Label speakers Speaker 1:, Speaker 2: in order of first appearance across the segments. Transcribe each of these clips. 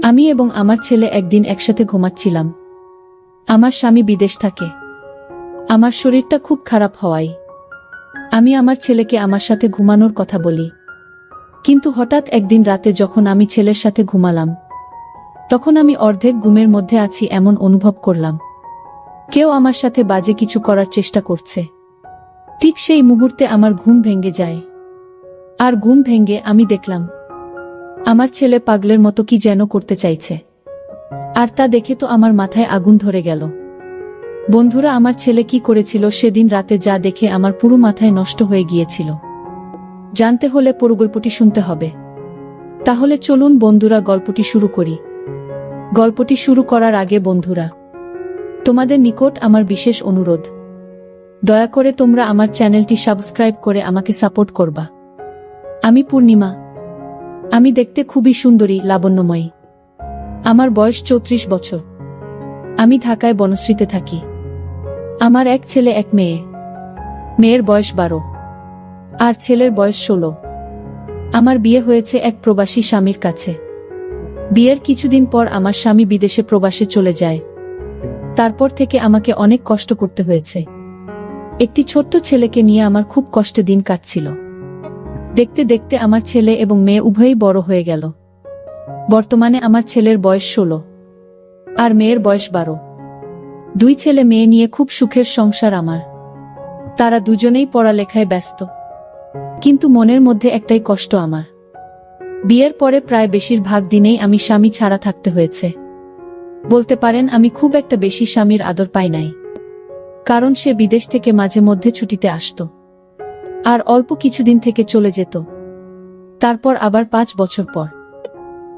Speaker 1: আমি এবং আমার ছেলে একদিন একসাথে ঘুমাচ্ছিলাম। আমার স্বামী বিদেশ থাকে। আমার শরীরটা খুব খারাপ হওয়ায় আমি আমার ছেলেকে আমার সাথে ঘুমানোর কথা বলি। কিন্তু হঠাৎ একদিন রাতে যখন আমি ছেলের সাথে ঘুমালাম, তখন আমি অর্ধেক ঘুমের মধ্যে আছি এমন অনুভব করলাম। কেউ আমার সাথে বাজে কিছু করার চেষ্টা করছে। ঠিক সেই মুহূর্তে আমার ঘুম ভেঙে যায়। আর ঘুম ভেঙে আমি দেখলাম আমার ছেলে পাগলের মতো কি যেন করতে চাইছে। আর তা দেখে তো আমার মাথায় আগুন ধরে গেল। বন্ধুরা, আমার ছেলে কি করেছিল সেদিন রাতে যা দেখে আমার পুরো মাথায় নষ্ট হয়ে গিয়েছিল। জানতে হলে পুরো গল্পটি শুনতে হবে। তাহলে চলুন বন্ধুরা, গল্পটি শুরু করি। গল্পটি শুরু করার আগে বন্ধুরা, তোমাদের নিকট আমার বিশেষ অনুরোধ, দয়া করে তোমরা আমার চ্যানেলটি সাবস্ক্রাইব করে আমাকে সাপোর্ট করবা। আমি পূর্ণিমা। আমি দেখতে খুবই সুন্দরী, লাবণ্যময়ী। আমার বয়স 34 বছর। আমি ঢাকায় বনশ্রীতে থাকি। আমার এক ছেলে এক মেয়ে। মেয়ের বয়স 12 আর ছেলের বয়স 16। আমার বিয়ে হয়েছে এক প্রবাসী স্বামীর কাছে। বিয়ের কিছুদিন পর আমার স্বামী বিদেশে প্রবাসে চলে যায়। তারপর থেকে আমাকে অনেক কষ্ট করতে হয়েছে। একটি ছোট্ট ছেলেকে নিয়ে আমার খুব কষ্টে দিন কাটছিল। দেখতে দেখতে আমার ছেলে এবং মেয়ে উভয়ই বড় হয়ে গেল। বর্তমানে আমার ছেলের বয়স 16 আর মেয়ের বয়স 12। দুই ছেলে মেয়ে নিয়ে খুব সুখের সংসার আমার। তারা দুজনেই পড়ালেখায় ব্যস্ত। কিন্তু মনের মধ্যে একটাই কষ্ট আমার। বিয়ের পরে প্রায় বেশিরভাগ দিনেই আমি স্বামী ছাড়া থাকতে হয়েছে। বলতে পারেন আমি খুব একটা বেশি স্বামীর আদর পাই নাই। কারণ সে বিদেশ থেকে মাঝে মধ্যে ছুটিতে আসতো আর অল্প কিছুদিন থেকে চলে যেত। তারপর আবার 5 বছর পর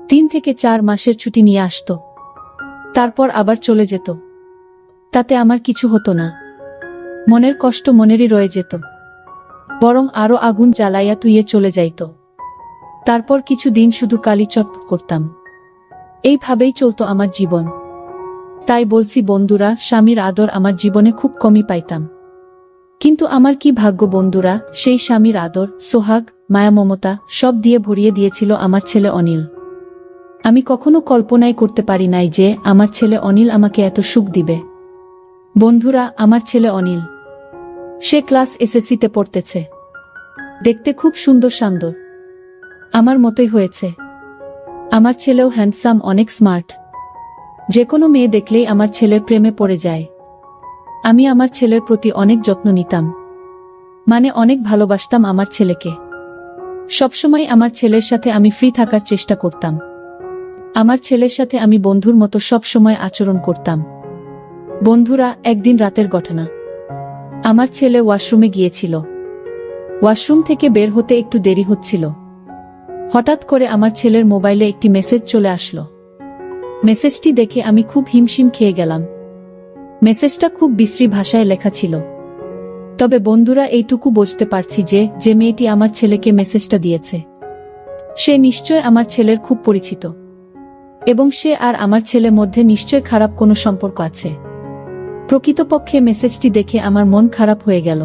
Speaker 1: 3 থেকে 4 মাসের ছুটি নিয়ে আসতো। তারপর আবার চলে যেত। তাতে আমার কিছু হতো না। মনের কষ্ট মনেরই রয়ে যেত, বরং আরো আগুন জ্বালাইয়া তুইয়ে চলে যাইত। তারপর কিছু দিন শুধু কালিচট করতাম। এইভাবেই চলতো আমার জীবন। তাই বলছি বন্ধুরা, স্বামীর আদর আমার জীবনে খুব কমই পাইতাম। কিন্তু আমার কি ভাগ্য বন্ধুরা, সেই স্বামীর আদর, সোহাগ, মায়া, মমতা সব দিয়ে ভরিয়ে দিয়েছিল আমার ছেলে অনিল। আমি কখনো কল্পনাই করতে পারি নাই যে আমার ছেলে অনিল আমাকে এত সুখ দিবে। বন্ধুরা, আমার ছেলে অনিল, সে ক্লাস এসএসসিতে পড়তেছে। দেখতে খুব সুন্দর শান্তর, আমার মতোই হয়েছে। আমার ছেলেও হ্যান্ডসাম, অনেক স্মার্ট। যে কোনো মেয়ে দেখলেই আমার ছেলের প্রেমে পড়ে যায়। আমি আমার ছেলের প্রতি অনেক যত্ন নিতাম, মানে অনেক ভালোবাসতাম আমার ছেলেকে। সবসময় আমার ছেলের সাথে আমি ফ্রি থাকার চেষ্টা করতাম। আমার ছেলের সাথে আমি বন্ধুর মতো সব সময় আচরণ করতাম। বন্ধুরা, একদিন রাতের ঘটনা। আমার ছেলে ওয়াশরুমে গিয়েছিল। ওয়াশরুম থেকে বের হতে একটু দেরি হচ্ছিল। হঠাৎ করে আমার ছেলের মোবাইলে একটি মেসেজ চলে আসলো। মেসেজটি দেখে আমি খুব হিমশিম খেয়ে গেলাম। মেসেজটা খুব বিশ্রী ভাষায় লেখা ছিল। তবে বন্ধুরা, এইটুকু বুঝতে পারছি যে মেয়েটি আমার ছেলেকে মেসেজটা দিয়েছে, সে নিশ্চয় আমার ছেলের খুব পরিচিত এবং সে আর আমার ছেলের মধ্যে নিশ্চয় খারাপ কোনো সম্পর্ক আছে। প্রকৃতপক্ষে মেসেজটি দেখে আমার মন খারাপ হয়ে গেল।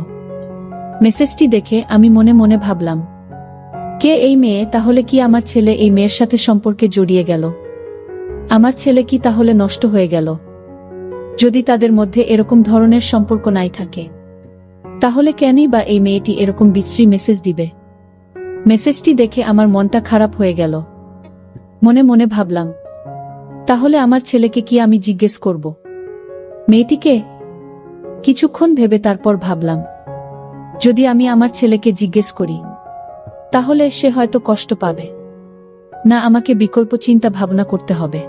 Speaker 1: মেসেজটি দেখে আমি মনে মনে ভাবলাম, কে এই মেয়ে? তাহলে কি আমার ছেলে এই মেয়ের সাথে সম্পর্কে জড়িয়ে গেল? আমার ছেলে কি তাহলে নষ্ট হয়ে গেল? যদি তাদের মধ্যে এরকম ধরনের সম্পর্ক নাই থাকে, তাহলে কেনই বা এই মেয়েটি এরকম বিশ্রী মেসেজ দিবে? মেসেজটি দেখে আমার মনটা খারাপ হয়ে গেল। মনে মনে ভাবলাম, তাহলে আমার ছেলেকে কি আমি জিজ্ঞেস করব মেয়েটিকে? কিছুক্ষণ ভেবে তারপর ভাবলাম, যদি আমি আমার ছেলেকে জিজ্ঞেস করি, তাহলে সে হয়তো কষ্ট পাবে না। আমাকে বিকল্প চিন্তা ভাবনা করতে হবে।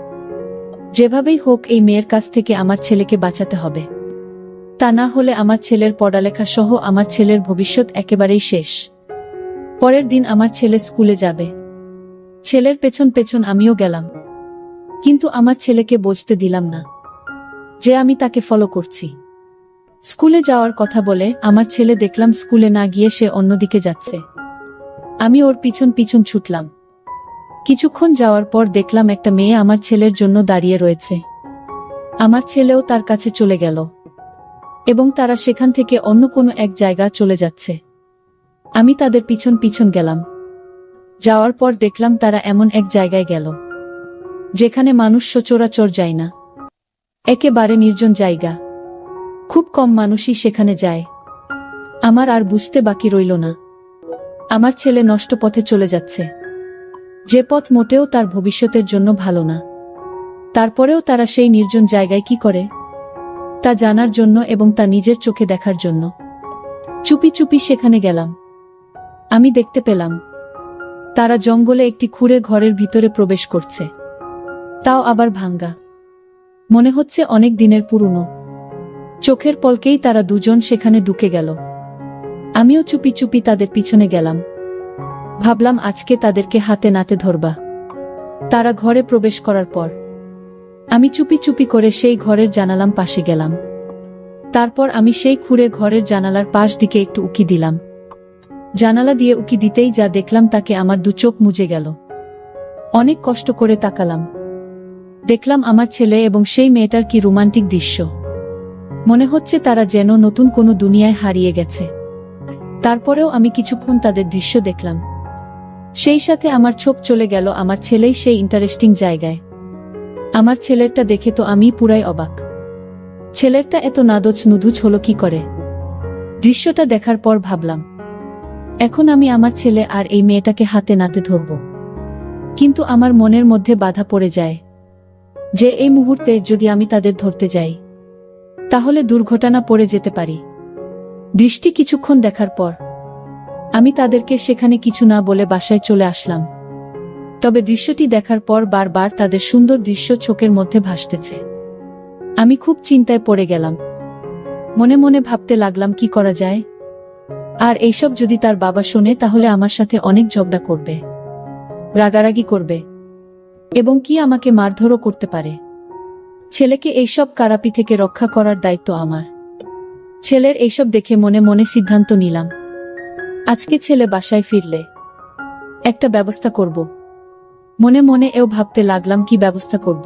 Speaker 1: যেভাবেই হোক এই মেয়ের কাছ থেকে আমার ছেলেকে বাঁচাতে হবে। তা না হলে আমার ছেলের পড়ালেখা সহ আমার ছেলের ভবিষ্যৎ একেবারেই শেষ। পরের দিন আমার ছেলে স্কুলে যাবে। ছেলের পেছন পেছন আমিও গেলাম। কিন্তু আমার ছেলেকে বুঝতে দিলাম না যে আমি তাকে ফলো করছি। স্কুলে যাওয়ার কথা বলে আমার ছেলে দেখলাম স্কুলে না গিয়ে সে অন্যদিকে যাচ্ছে। আমি ওর পিছন পিছন ছুটলাম। কিছুক্ষণ যাওয়ার পর দেখলাম একটা মেয়ে আমার ছেলের জন্য দাঁড়িয়ে রয়েছে। আমার ছেলেও তার কাছে চলে গেল এবং তারা সেখান থেকে অন্য কোনো এক জায়গা চলে যাচ্ছে। আমি তাদের পিছন পিছন গেলাম। যাওয়ার পর দেখলাম তারা এমন এক জায়গায় গেল যেখানে মানুষ সচরাচর যায় না, একেবারে নির্জন জায়গা। খুব কম মানুষই সেখানে যায়। আমার আর বুঝতে বাকি রইল না, আমার ছেলে নষ্ট পথে চলে যাচ্ছে, যে পথ মোটেও তার ভবিষ্যতের জন্য ভালো না। তারপরেও তারা সেই নির্জন জায়গায় কি করে তা জানার জন্য এবং তা নিজের চোখে দেখার জন্য চুপি চুপি সেখানে গেলাম। আমি দেখতে পেলাম তারা জঙ্গলে একটি খুঁড়ে ঘরের ভিতরে প্রবেশ করছে, তাও আবার ভাঙ্গা, মনে হচ্ছে অনেক দিনের পুরনো। চোখের পলকেই তারা দুজন সেখানে ঢুকে গেল। আমিও চুপি চুপি তাদের পিছনে গেলাম। ভাবলাম আজকে তাদেরকে হাতে নাতে ধরবা। তারা ঘরে প্রবেশ করার পর আমি চুপি চুপি করে সেই ঘরের জানালার পাশে গেলাম। তারপর আমি সেই খুঁড়ে ঘরের জানালার পাশ দিকে একটু উকি দিলাম। জানালা দিয়ে উকি দিতেই যা দেখলাম তাকে আমার দু চোখ মুজে গেল। অনেক কষ্ট করে তাকালাম, দেখলাম আমার ছেলে এবং সেই মেয়েটার কি রোমান্টিক দৃশ্য। মনে হচ্ছে তারা যেন নতুন কোনো দুনিয়ায় হারিয়ে গেছে। তারপরেও আমি কিছুক্ষণ তাদের দৃশ্য দেখলাম, সেই সাথে আমার চোখ চলে গেল আমার ছেলেই সেই ইন্টারেস্টিং জায়গায়। আমার ছেলেরটা দেখে তো আমি পুরাই অবাক। ছেলেরটা এত নাদোজ নুদুজ হলো কি করে? দৃশ্যটা দেখার পর ভাবলাম, এখন আমি আমার ছেলে আর এই মেয়েটাকে হাতে নাতে ধরব। কিন্তু আমার মনের মধ্যে বাধা পড়ে যায় যে এই মুহূর্তে যদি আমি তাদের ধরতে যাই তাহলে দুর্ঘটনা পড়ে যেতে পারি। দৃষ্টি কিছুক্ষণ দেখার পর আমি তাদেরকে সেখানে কিছু না বলে বাসায় চলে আসলাম। তবে দৃশ্যটি দেখার পর বারবার তাদের সুন্দর দৃশ্য চোখের মধ্যে ভাসতেছে। আমি খুব চিন্তায় পড়ে গেলাম। মনে মনে ভাবতে লাগলাম কি করা যায়। আর এইসব যদি তার বাবা শোনে তাহলে আমার সাথে অনেক ঝগড়া করবে, রাগারাগি করবে এবং কি আমাকে মারধরও করতে পারে। ছেলেকে এইসব কারাপি থেকে রক্ষা করার দায়িত্ব আমার। ছেলের এইসব দেখে মনে মনে সিদ্ধান্ত নিলাম, আজকে ছেলে বাসায় ফিরলে একটা ব্যবস্থা করব। মনে মনে এও ভাবতে লাগলাম কি ব্যবস্থা করব,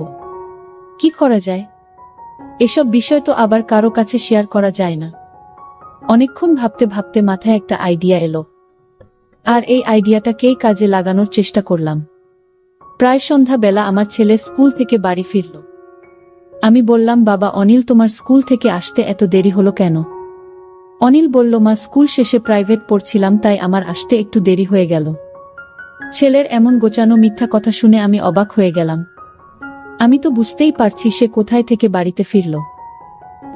Speaker 1: কি করা যায়। এসব বিষয় তো আবার কারো কাছে শেয়ার করা যায় না। অনেকক্ষণ ভাবতে ভাবতে মাথায় একটা আইডিয়া এলো, আর এই আইডিয়াটাকেই কাজে লাগানোর চেষ্টা করলাম। প্রায় সন্ধ্যা বেলা আমার ছেলে স্কুল থেকে বাড়ি ফিরল। আমি বললাম, বাবা অনিল, তোমার স্কুল থেকে আসতে এত দেরি হলো কেন? অনিল বলল, মা স্কুল শেষে প্রাইভেট পড়ছিলাম তাই আমার আসতে একটু দেরি হয়ে গেল। ছেলের এমন গোছানো মিথ্যা কথা শুনে আমি অবাক হয়ে গেলাম। আমি তো বুঝতেই পারছি সে কোথায় থেকে বাড়িতে ফিরল,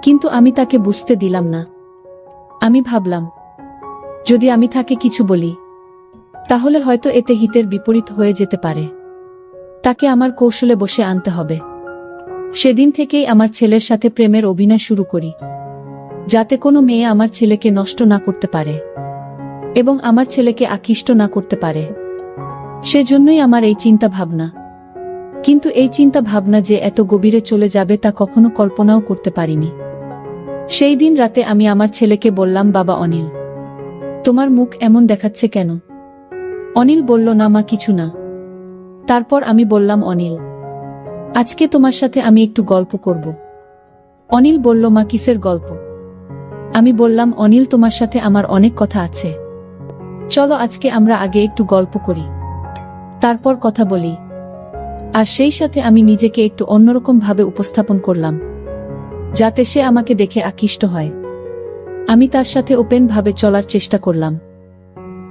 Speaker 1: কিন্তু আমি তাকে বুঝতে দিলাম না। আমি ভাবলাম, যদি আমি তাকে কিছু বলি তাহলে হয়তো এতে হিতের বিপরীত হয়ে যেতে পারে। তাকে আমার কৌশলে বসে আনতে হবে। সেদিন থেকেই আমার ছেলের সাথে প্রেমের অভিনয় শুরু করি, যাতে কোনো মেয়ে আমার ছেলেকে নষ্ট না করতে পারে এবং আমার ছেলেকে আকৃষ্ট না করতে পারে। সেজন্যই আমার এই চিন্তা ভাবনা। কিন্তু এই চিন্তা ভাবনা যে এত গভীরে চলে যাবে তা কখনো কল্পনাও করতে পারিনি। সেই দিন রাতে আমি আমার ছেলেকে বললাম, বাবা অনিল, তোমার মুখ এমন দেখাচ্ছে কেন? অনিল বলল, না মা, কিছু না। তারপর আমি বললাম, অনিল, আজকে তোমার সাথে আমি একটু গল্প করব। অনিল বলল, মা কিসের গল্প? আমি বললাম, অনিল, তোমার সাথে আমার অনেক কথা আছে, চলো আজকে আমরা আগে একটু গল্প করি, তারপর কথা বলি। আর সেই সাথে আমি নিজেকে একটু অন্যরকম ভাবে উপস্থাপন করলাম, যাতে সে আমাকে দেখে আকৃষ্ট হয়। আমি তার সাথে ওপেন ভাবে চলার চেষ্টা করলাম।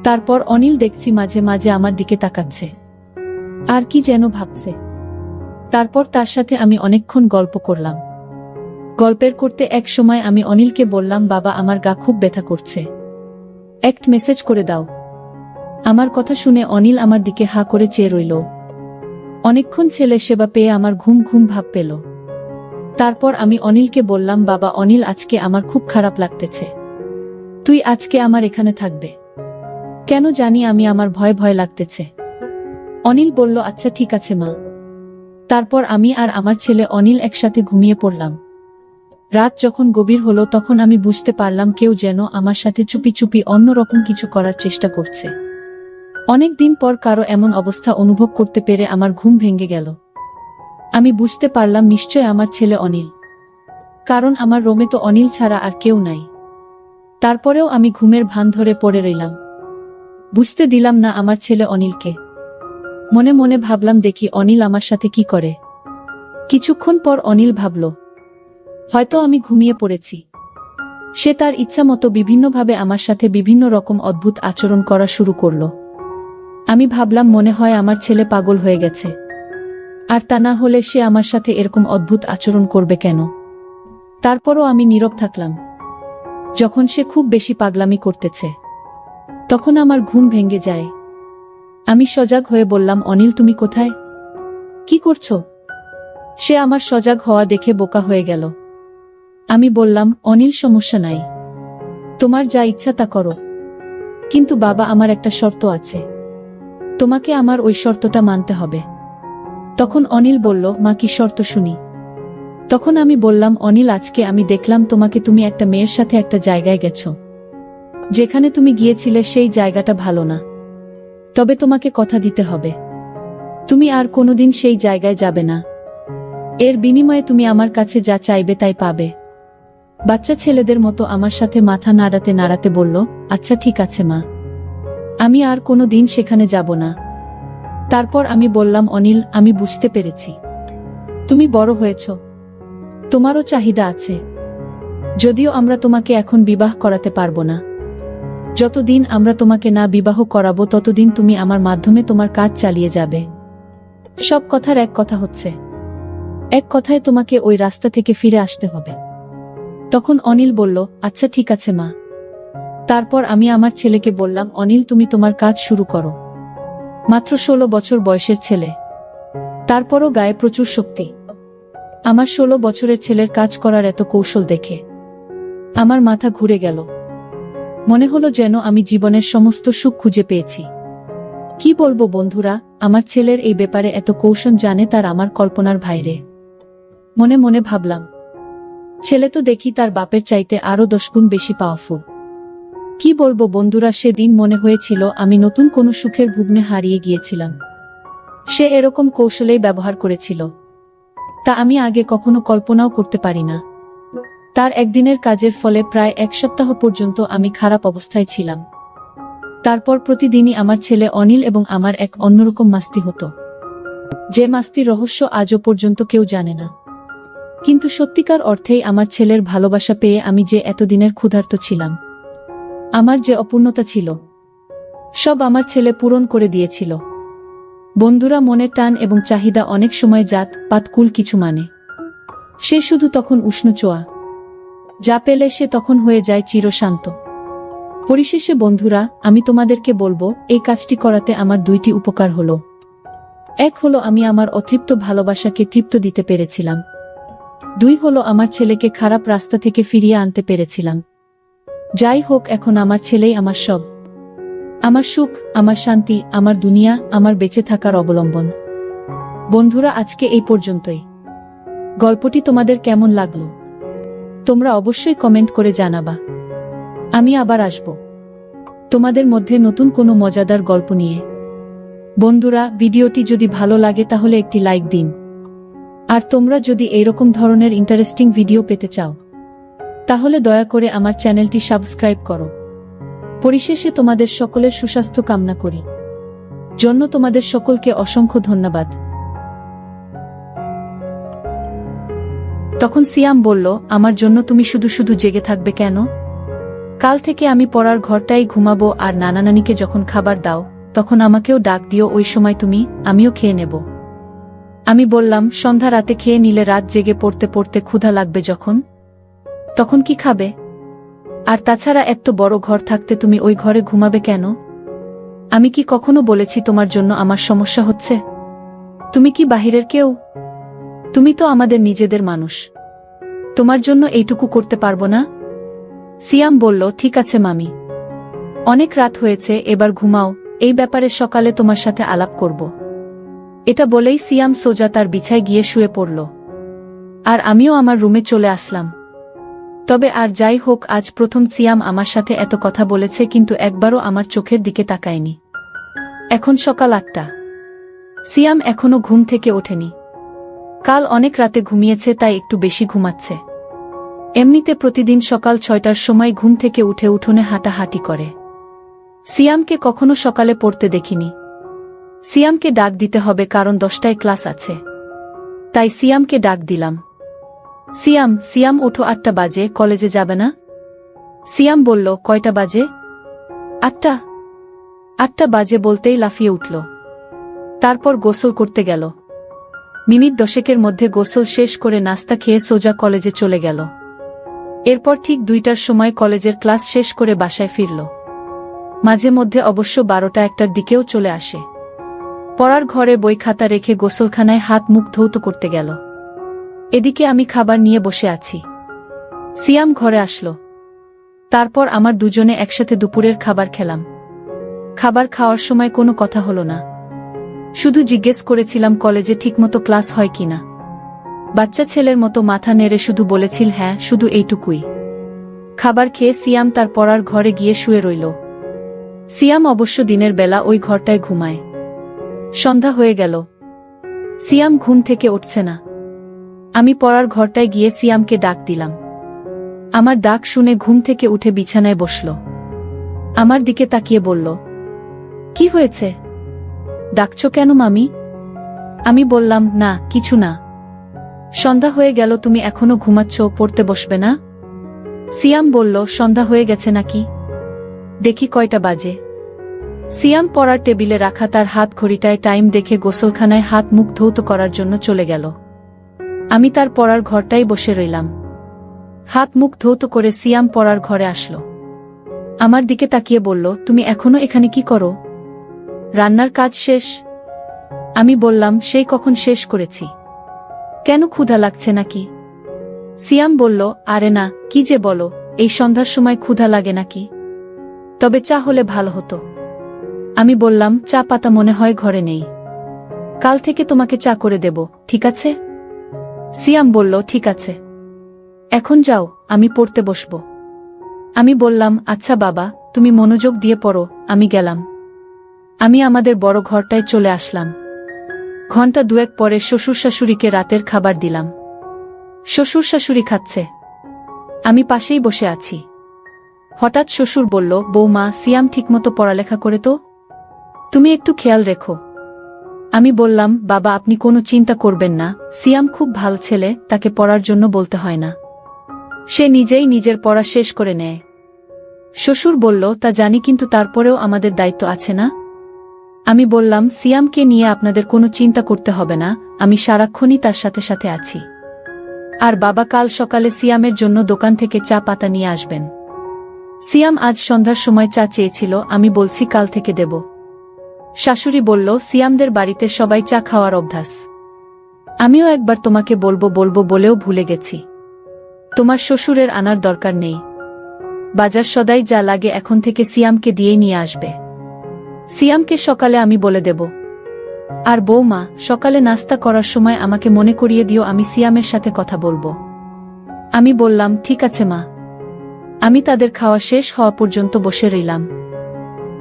Speaker 1: তারপর অনিল দেখছি মাঝে মাঝে আমার দিকে তাকাচ্ছে, আর কি যেন ভাবছে। তারপর তার সাথে আমি অনেকক্ষণ গল্প করলাম। গল্পের করতে এক সময় আমি অনিলকে বললাম, বাবা আমার গা খুব ব্যথা করছে, একটা মেসেজ করে দাও। আমার কথা শুনে অনিল আমার দিকে হা করে চেয়ে রইল। অনেকক্ষণ ছেলে সেবা পেয়ে আমার ঘুম ঘুম ভাব পেল। তারপর আমি অনিলকে বললাম, বাবা অনিল, আজকে আমার খুব খারাপ লাগতেছে, তুই আজকে আমার এখানে থাকবে। কেন জানি আমি আমার ভয় ভয় লাগতেছে। অনিল বলল, আচ্ছা ঠিক আছে মা। তারপর আমি আর আমার ছেলে অনিল একসাথে ঘুমিয়ে পড়লাম। রাত যখন গভীর হলো তখন আমি বুঝতে পারলাম কেউ যেন আমার সাথে চুপি চুপি অন্যরকম কিছু করার চেষ্টা করছে। অনেক দিন পর কারো এমন অবস্থা অনুভব করতে পেরে আমার ঘুম ভেঙে গেল। আমি বুঝতে পারলাম নিশ্চয় আমার ছেলে অনিল, কারণ আমার রুমে তো অনিল ছাড়া আর কেউ নাই। তারপরেও আমি ঘুমের ভান ধরে পড়ে রইলাম, বুঝতে দিলাম না আমার ছেলে অনিলকে। মনে মনে ভাবলাম দেখি অনিল আমার সাথে কি করে। কিছুক্ষণ পর অনিল ভাবল, হয়তো আমি ঘুমিয়ে পড়েছি। সে তার ইচ্ছা মতো বিভিন্নভাবে আমার সাথে বিভিন্ন রকম অদ্ভুত আচরণ করা শুরু করল। আমি ভাবলাম মনে হয় আমার ছেলে পাগল হয়ে গেছে, আর তা না হলে সে আমার সাথে এরকম অদ্ভুত আচরণ করবে কেন। তারপরও আমি নীরব থাকলাম। যখন সে খুব বেশি পাগলামি করতেছে তখন আমার ঘুম ভেঙে যায়। আমি সজাগ হয়ে বললাম, অনিল তুমি কোথায়, কি করছো? সে আমার সজাগ হওয়া দেখে বোকা হয়ে গেল। আমি বললাম, অনিল সমস্যা নাই, তোমার যা ইচ্ছা তা করো, কিন্তু বাবা আমার একটা শর্ত আছে, তোমাকে আমার ওই শর্তটা মানতে হবে। তখন অনিল বলল, মা কি শর্ত শুনি। তখন আমি বললাম, অনিল আজকে আমি দেখলাম তোমাকে, তুমি একটা মেয়ের সাথে একটা জায়গায় গেছো, যেখানে তুমি গিয়েছিলে সেই জায়গাটা ভালো না, তবে তোমাকে কথা দিতে হবে তুমি আর কোনোদিন সেই জায়গায় যাবে না। এর বিনিময়ে তুমি আমার কাছে যা চাইবে তাই পাবে। বাচ্চা ছেলেদের মতো আমার সাথে মাথা নাড়াতে নাড়াতে বলল, আচ্ছা ঠিক আছে মা, আমি আর কোনো দিন সেখানে যাব না। তারপর আমি বললাম, অনিল আমি বুঝতে পেরেছি, তুমি বড় হয়েছ, তোমারও চাহিদা আছে। যদিও আমরা তোমাকে এখন বিবাহ করাতে পারবো না, যতদিন আমরা তোমাকে না বিবাহ করাবো ততদিন তুমি আমার মাধ্যমে তোমার কাজ চালিয়ে যাবে। সব কথার এক কথা হচ্ছে, এক কথায় তোমাকে ওই রাস্তা থেকে ফিরে আসতে হবে। তখন অনিল বলল, আচ্ছা ঠিক আছে মা। তারপর আমি আমার ছেলেকে বললাম, অনিল তুমি তোমার কাজ শুরু করো। মাত্র 16 বছর বয়সের ছেলে, তারপরও গায়ে প্রচুর শক্তি। আমার 16 বছরের ছেলের কাজ করার এত কৌশল দেখে আমার মাথা ঘুরে গেল। মনে হলো যেন আমি জীবনের সমস্ত সুখ খুঁজে পেয়েছি। কি বলবো বন্ধুরা, আমার ছেলের এই ব্যাপারে এত কৌশল জানে তার আমার কল্পনার বাইরে। মনে মনে ভাবলাম, ছেলে তো দেখি তার বাপের চাইতে আরো 10 গুণ বেশি পাওয়ারফুল। কি বলবো বন্ধুরা, সেদিন মনে হয়েছিল আমি নতুন কোনো সুখের ভুগ্নে হারিয়ে গিয়েছিলাম। সে এরকম কৌশলেই ব্যবহার করেছিল, তা আমি আগে কখনো কল্পনাও করতে পারি না। তার একদিনের কাজের ফলে প্রায় 1 সপ্তাহ পর্যন্ত আমি খারাপ অবস্থায় ছিলাম। তারপর প্রতিদিনই আমার ছেলে অনিল এবং আমার এক অন্যরকম মাস্তি হতো, যে মাস্তির রহস্য আজও পর্যন্ত কেউ জানে না। কিন্তু সত্যিকার অর্থেই আমার ছেলের ভালোবাসা পেয়ে আমি যে এতদিনের ক্ষুধার্ত ছিলাম, আমার যে অপূর্ণতা ছিল, সব আমার ছেলে পূরণ করে দিয়েছিল। বন্ধুরা, মনের টান এবং চাহিদা অনেক সময় জাত পাতকুল কিছু মানে। সে শুধু তখন উষ্ণ চোয়া, যা পেলে সে তখন হয়ে যায় চিরশান্ত। পরিশেষে বন্ধুরা, আমি তোমাদেরকে বলবো, এই কাজটি করাতে আমার 2টি উপকার হলো। এক হলো আমি আমার অতৃপ্ত ভালোবাসাকে তৃপ্ত দিতে পেরেছিলাম। 2 হলো আমার ছেলেকে খারাপ রাস্তা থেকে ফিরিয়ে আনতে পেরেছিলাম। যাই হোক, এখন আমার ছেলেই আমার সব, আমার সুখ, আমার শান্তি, আমার দুনিয়া, আমার বেঁচে থাকার অবলম্বন। বন্ধুরা, আজকে এই পর্যন্তই। গল্পটি তোমাদের কেমন লাগলো তোমরা অবশ্যই কমেন্ট করে জানাবা। আমি আবার আসব তোমাদের মধ্যে নতুন কোনো মজাদার গল্প নিয়ে। বন্ধুরা, ভিডিওটি যদি ভালো লাগে তাহলে একটি লাইক দিন। আর তোমরা যদি এইরকম ধরনের ইন্টারেস্টিং ভিডিও পেতে চাও তাহলে দয়া করে আমার চ্যানেলটি সাবস্ক্রাইব করো। পরিশেষে তোমাদের সকলের সুস্বাস্থ্য কামনা করি। জন্য তোমাদের সকলকে অসংখ্য ধন্যবাদ। তখন সিয়াম বলল, আমার জন্য তুমি শুধু শুধু জেগে থাকবে কেন? কাল থেকে আমি পড়ার ঘরটাই ঘুমাবো, আর নানা নানিকে যখন খাবার দাও তখন আমাকেও ডাক দিও, ওই সময় আমিও খেয়ে নেব। আমি বললাম, সন্ধ্যা রাতে খেয়ে নিলে রাত জেগে পড়তে পড়তে ক্ষুধা লাগবে যখন, তখন কি খাবে? আর তাছাড়া এত বড় ঘর থাকতে তুমি ওই ঘরে ঘুমাবে কেন? আমি কি কখনো বলেছি তোমার জন্য আমার সমস্যা হচ্ছে? তুমি কি বাহিরের কেউ? তুমি তো আমাদের নিজেদের মানুষ, তোমার জন্য এইটুকু করতে পারবো না? সিয়াম বলল, ঠিক আছে মামি, অনেক রাত হয়েছে, এবার ঘুমাও, এই ব্যাপারে সকালে তোমার সাথে আলাপ করব। এটা বলেই সিয়াম সোজা তার বিছায় গিয়ে শুয়ে পড়ল, আর আমিও আমার রুমে চলে আসলাম। তবে আর যাই হোক, আজ প্রথম সিয়াম আমার সাথে এত কথা বলেছে, কিন্তু একবারও আমার চোখের দিকে তাকায়নি। এখন সকাল 8টা, সিয়াম এখনো ঘুম থেকে ওঠেনি। কাল অনেক রাতে ঘুমিয়েছে, তাই একটু বেশি ঘুমাচ্ছে। এমনিতে প্রতিদিন সকাল 6টার সময় ঘুম থেকে উঠে উঠোনে হাঁটাহাঁটি করে। সিয়ামকে কখনো সকালে পড়তে দেখিনি। সিয়ামকে ডাক দিতে হবে কারণ 10টায় ক্লাস আছে। তাই সিয়ামকে ডাক দিলাম। সিয়াম, সিয়াম ওঠো, 8টা বাজে, কলেজে যাবে না? সিয়াম বলল, কয়টা বাজে? 8টা। 8টা বাজে বলতেই লাফিয়ে উঠল। তারপর গোসল করতে গেল। মিনিট 10 মধ্যে গোসল শেষ করে নাস্তা খেয়ে সোজা কলেজে চলে গেল। এরপর ঠিক 2টার সময় কলেজের ক্লাস শেষ করে বাসায় ফিরল। মাঝে মধ্যে অবশ্য 12টা 1টার দিকেও চলে আসে। পড়ার ঘরে বই খাতা রেখে গোসলখানায় হাত মুখ ধৌত করতে গেল। এদিকে আমি খাবার নিয়ে বসে আছি। সিয়াম ঘরে আসলো। তারপর আমার দুজনে একসাথে দুপুরের খাবার খেলাম। খাবার খাওয়ার সময় কোনো কথা হলো না। শুধু জিজ্ঞেস করেছিলাম কলেজে ঠিকমতো ক্লাস হয় কিনা। বাচ্চা ছেলের মতো মাথা নেড়ে শুধু বলেছিল হ্যাঁ, শুধু এইটুকুই। খাবার খেয়ে সিয়াম তার পড়ার ঘরে গিয়ে শুয়ে রইল। সিয়াম অবশ্য দিনের বেলা ওই ঘরটায় ঘুমায়। সন্ধ্যা হয়ে গেল। সিয়াম ঘুম থেকে উঠছে না। আমি পড়ার ঘরটায় গিয়ে সিয়ামকে ডাক দিলাম। আমার ডাক শুনে ঘুম থেকে উঠে বিছানায় বসল। আমার দিকে তাকিয়ে বলল, কি হয়েছে? ডাকছো কেন মামি? আমি বললাম, না কিছু না। সন্ধ্যা হয়ে গেল, তুমি এখনো ঘুমাচ্ছ, পড়তে বসবে না? সিয়াম বলল, সন্ধ্যা হয়ে গেছে নাকি? দেখি কয়টা বাজে। সিয়াম পড়ার টেবিলে রাখা তার হাত ঘড়িটায় টাইম দেখে গোসলখানায় হাত মুখ ধৌত করার জন্য চলে গেল। আমি তার পড়ার ঘরটাই বসে রইলাম। হাত মুখ ধৌত করে সিয়াম পড়ার ঘরে আসলো। আমার দিকে তাকিয়ে বলল, তুমি এখনো এখানে কি করো? রান্নার কাজ শেষ? আমি বললাম, সেই কখন শেষ করেছি। কেন, ক্ষুধা লাগছে নাকি? সিয়াম বলল, আরে না, কি যে বলো, এই সন্ধ্যার সময় ক্ষুধা লাগে নাকি? তবে চা হলে ভালো হতো। আমি বললাম, চা পাতা মনে হয় ঘরে নেই। কাল থেকে তোমাকে চা করে দেব, ঠিক আছে? সিয়াম বলল, ঠিক আছে। এখন যাও, আমি পড়তে বসব। আমি বললাম, আচ্ছা বাবা, তুমি মনোযোগ দিয়ে পড়ো, আমি গেলাম। আমি আমাদের বড় ঘরটায় চলে আসলাম। ঘণ্টা 2 পরে শ্বশুর শাশুড়িকে রাতের খাবার দিলাম। শ্বশুর শাশুড়ি খাচ্ছে। আমি পাশেই বসে আছি। হঠাৎ শ্বশুর বলল, বৌমা, সিয়াম ঠিকমতো পড়ালেখা করে তো? তুমি একটু খেয়াল রেখো। আমি বললাম, বাবা আপনি কোনো চিন্তা করবেন না, সিয়াম খুব ভালো ছেলে, তাকে পড়ার জন্য বলতে হয় না। সে নিজেই নিজের পড়া শেষ করে নেয়। শ্বশুর বলল, তা জানি, কিন্তু তারপরেও আমাদের দায়িত্ব আছে না? আমি বললাম, সিয়ামকে নিয়ে আপনাদের কোনো চিন্তা করতে হবে না, আমি সারাক্ষণই তার সাথে সাথে আছি। আর বাবা কাল সকালে সিয়ামের জন্য দোকান থেকে চা পাতা নিয়ে আসবেন। সিয়াম আজ সন্ধ্যার সময় চা চেয়েছিল, আমি বলছি কাল থেকে দেব। শাশুড়ি বলল, সিয়ামদের বাড়িতে সবাই চা খাওয়ার অভ্যাস। আমিও একবার তোমাকে বলবো বলবো বলেও ভুলে গেছি। তোমার শ্বশুরের আনার দরকার নেই। বাজার সদাই যা লাগে এখন থেকে সিয়ামকে দিয়েই নিয়ে আসবে। সিয়ামকে সকালে আমি বলে দেব। আর বৌমা, সকালে নাস্তা করার সময় আমাকে মনে করিয়ে দিও, আমি সিয়ামের সাথে কথা বলবো। আমি বললাম, ঠিক আছে মা। আমি তাদের খাওয়া শেষ হওয়া পর্যন্ত বসে রইলাম।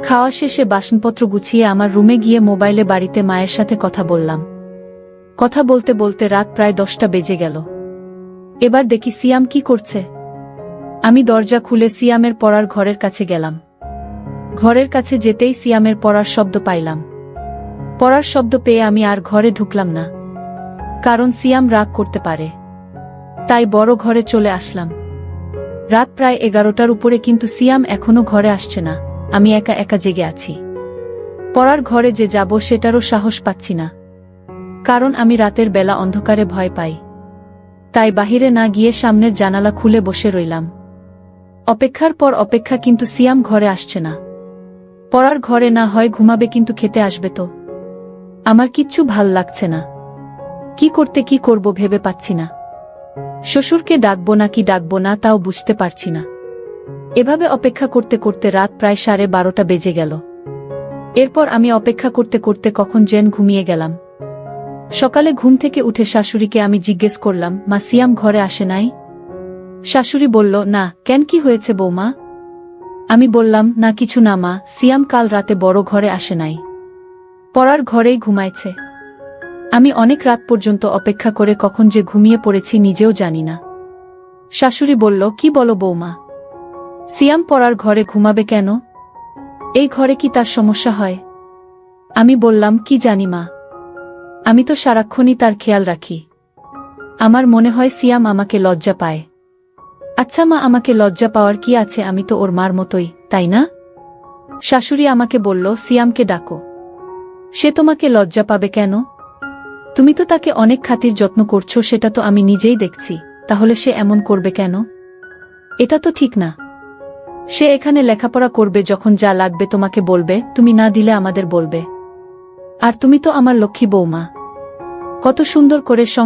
Speaker 1: খাওয়া শেষে বাসনপত্র গুছিয়ে আমার রুমে গিয়ে মোবাইলে বাড়িতে মায়ের সাথে কথা বললাম। কথা বলতে বলতে রাত প্রায় 10টা বেজে গেল। এবার দেখি সিয়াম কি করছে। আমি দরজা খুলে সিয়ামের পড়ার ঘরের কাছে গেলাম। ঘরের কাছে যেতেই সিয়ামের পড়ার শব্দ পাইলাম। পড়ার শব্দ পেয়ে আমি আর ঘরে ঢুকলাম না, কারণ সিয়াম রাগ করতে পারে। তাই বড় ঘরে চলে আসলাম। রাত প্রায় 11টার উপরে, কিন্তু সিয়াম এখনো ঘরে আসছে না। আমি একা একা জেগে আছি। পড়ার ঘরে যে যাব সেটারও সাহস পাচ্ছি না, কারণ আমি রাতের বেলা অন্ধকারে ভয় পাই। তাই বাহিরে না গিয়ে সামনের জানালা খুলে বসে রইলাম। অপেক্ষার পর অপেক্ষা, কিন্তু সিয়াম ঘরে আসছে না। পড়ার ঘরে না হয় ঘুমাবে, কিন্তু খেতে আসবে তো? আমার কিচ্ছু ভাল লাগছে না। কি করব ভেবে পাচ্ছি না। শ্বশুরকে ডাকবো নাকি ডাকবো না তাও বুঝতে পারছি না। এভাবে অপেক্ষা করতে করতে রাত প্রায় 12:30 বেজে গেল। এরপর আমি অপেক্ষা করতে করতে কখন যেন ঘুমিয়ে গেলাম। সকালে ঘুম থেকে উঠে শাশুড়িকে আমি জিজ্ঞেস করলাম, মা, সিয়াম ঘরে আসে নাই? শাশুড়ি বলল, না, কেন, কি হয়েছে বৌমা? আমি বললাম, না কিছু না মা, সিয়াম কাল রাতে বড় ঘরে আসে নাই, পড়ার ঘরেই ঘুমাইছে। আমি অনেক রাত পর্যন্ত অপেক্ষা করে কখন যে ঘুমিয়ে পড়েছি নিজেও জানি না। শাশুড়ি বলল, কি বলো বৌমা? সিয়াম পড়ার ঘরে ঘুমাবে কেন? এই ঘরে কি তার সমস্যা হয়? আমি বললাম, কি জানি মা, আমি তো সারাক্ষণই তার খেয়াল রাখি। আমার মনে হয় সিয়াম আমাকে লজ্জা পায়। আচ্ছা মা, আমাকে লজ্জা পাওয়ার কি আছে? আমি তো ওর মার মতোই, তাই না? শাশুড়ি আমাকে বলল, সিয়ামকে ডাকো। সে তোমাকে লজ্জা পাবে কেন? তুমি তো তাকে অনেক খাতির যত্ন করছো, সেটা তো আমি নিজেই দেখছি। তাহলে সে এমন করবে কেন? এটা তো ঠিক না। সে এখানে লেখাপড়া করবে, যখন যা লাগবে তোমাকে বলবে, তুমি না দিলে আমাদের বলবে। আর তুমি তো আমার লক্ষ্মী বৌমা, কত সুন্দর করে